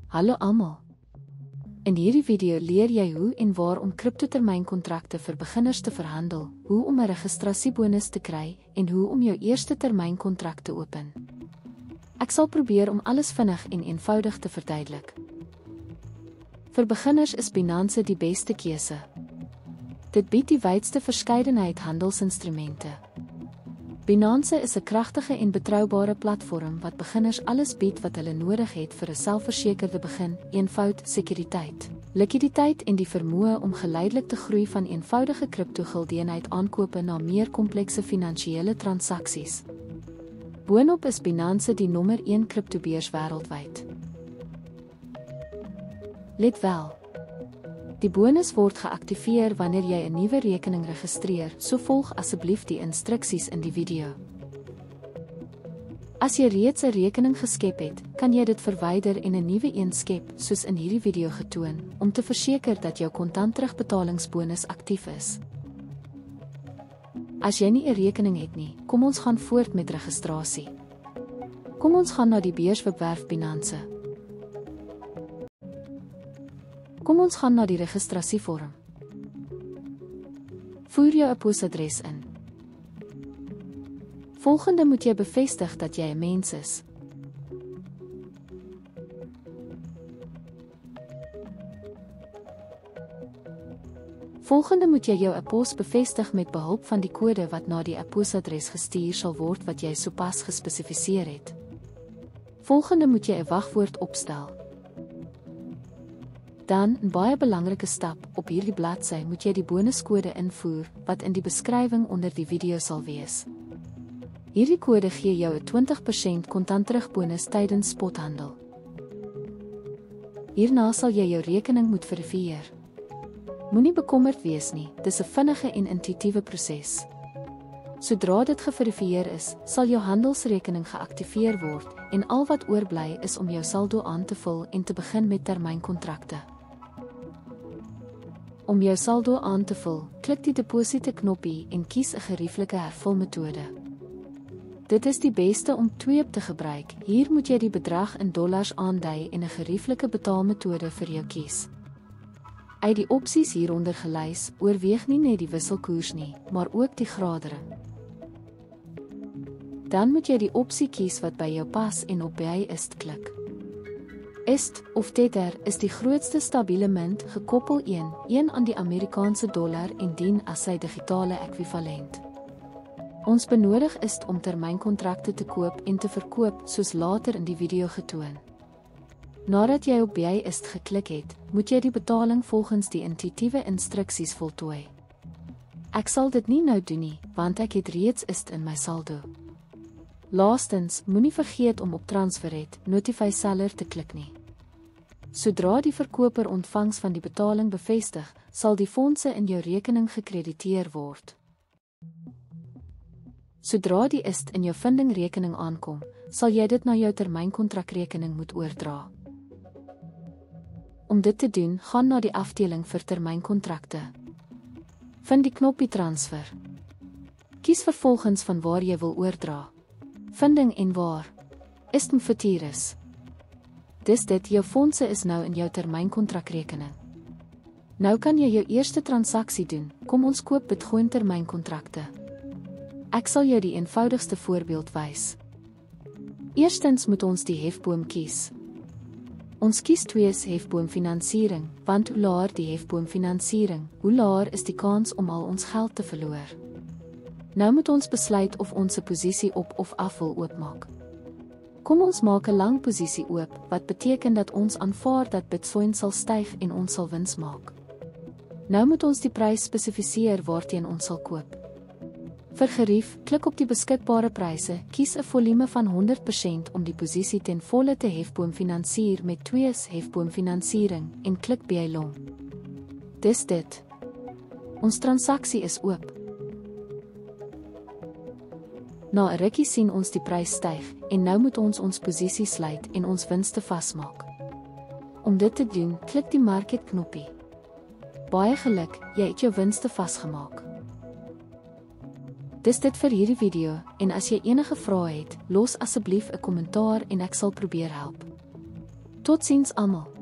Hallo almal. In hierdie video leer jy hoe en waar om kriptotermynkontrakte vir beginners te verhandel, hoe om 'n registrasiebonus te kry en hoe om jou eerste termynkontrak te open. Ek sal probeer om alles vinnig en eenvoudig te verduidelik. Vir beginners is Binance die beste keuse. Dit bied die wydste verskeidenheid handelsinstrumente. Binance is 'n kragtige en betroubare platform wat beginners alles bied wat hulle nodig het vir 'n selfversekerde begin, eenvoud, sekuriteit, likwiditeit en die vermoë om geleidelik te groei van eenvoudige kriptogeldeenheid aankope na meer komplekse finansiële transaksies. Boonop is Binance die nommer 1 kriptobeurs wêreldwyd. Let wel. Die bonus word geaktiveer wanneer jy 'n nuwe rekening registreer, so volg asseblief die instruksies in die video. As jy reeds 'n rekening geskep het, kan jy dit verwyder en 'n nuwe een skep, soos in hierdie video getoon, om te verseker dat jou kontanttterugbetalingsbonus aktief is. As jy nie 'n rekening het nie, kom ons gaan voort met registrasie. Kom ons gaan na die beurswebwerf Binance. Kom ons gaan na die registrasievorm. Voer jou e-posadres in. Volgende moet jy bevestig dat jy 'n mens is. Volgende moet jy jou e-pos bevestig met behulp van die kode wat na die e-posadres gestuur sal word wat jy sopas gespesifiseer het. Volgende moet jy 'n wagwoord opstel. Dan, 'n baie belangrike stap, op hierdie bladsy moet jy die bonuskode invoer, wat in die beskrywing onder die video sal wees. Hierdie kode gee jou 'n 20% kontanttterugbonus tydens spothandel. Hierna sal jy jou rekening moet verifieer. Moenie bekommerd wees nie, dis 'n vinnige en intuïtiewe proses. Sodra dit geverifieer is, sal jou handelsrekening geaktiveer word, en al wat oorbly is om jou saldo aan te vul en te begin met termynkontrakte. Om jou saldo aan te vul, klik die deposite knoppie en kies 'n gerieflike hervulmetode. Dit is die beste om TWEEP te gebruik. Hier moet jy die bedrag in dollars aandui en 'n gerieflike betaalmetode vir jou kies. Uit die opsies hieronder gelys, oorweeg nie net die wisselkoers nie, maar ook die gradering. Dan moet jy die opsie kies wat by jou pas en op by IST klik. IST of Tether is die grootste stabiele munt, gekoppel 1 aan die Amerikaanse dollar en dien as sy digitale ekwivalent. Ons benodig IST om termynkontrakte te koop en te verkoop, soos later in die video getoon. Nadat jy op by IST geklik het, moet jy die betaling volgens die intuïtiewe instruksies voltooi. Ek sal dit nie nou doen nie, want ek het reeds IST in my saldo. Laastens, moenie vergeet om op Transferit, Notify Seller te klik nie. Sodra die verkoper ontvangs van die betaling bevestig, sal die fondse in jou rekening gekrediteer word. Sodra die IST in jou vindingrekening aankom, sal jy dit na jou termynkontrakrekening moet oordra. Om dit te doen, gaan na die afdeling vir termynkontrakte. Vind die knoppie Transfer. Kies vervolgens van waar jy wil oordra. Vinding en waar. IST Mfetiris. Dis dit, jou fondse is nou in jou termynkontrakrekening. Nou kan jy jou eerste transaksie doen, kom ons koop Bitcoin termynkontrakte. Ek sal jou die eenvoudigste voorbeeld wys. Eerstens moet ons die hefboom kies. Ons kies 2 hefboomfinansiering, want hoe laer die hefboomfinansiering, hoe laer is die kans om al ons geld te verloor. Nou moet ons besluit of ons 'n posisie op of af wil oopmaak. Kom ons maak 'n lang posisie oop, wat beteken dat ons aanvaar dat Bitcoin sal styg en ons sal wins maak. Nou moet ons die prys spesifiseer waarteen ons sal koop. Vir gerief, klik op die beskikbare pryse, kies 'n volume van 100% om die posisie ten volle te hefboomfinansier met 2 hefboomfinansiering en klik by long. Dis dit. Ons transaksie is oop. Na 'n rukkie sien ons die prys styg en nou moet ons ons posisie sluit en ons winste vasmaak. Om dit te doen, klik die market knoppie. Baie geluk, jy het jou winste vasgemaak. Dis dit vir hierdie video, en as jy enige vrae het, los asseblief 'n kommentaar en ek sal probeer help. Totsiens almal.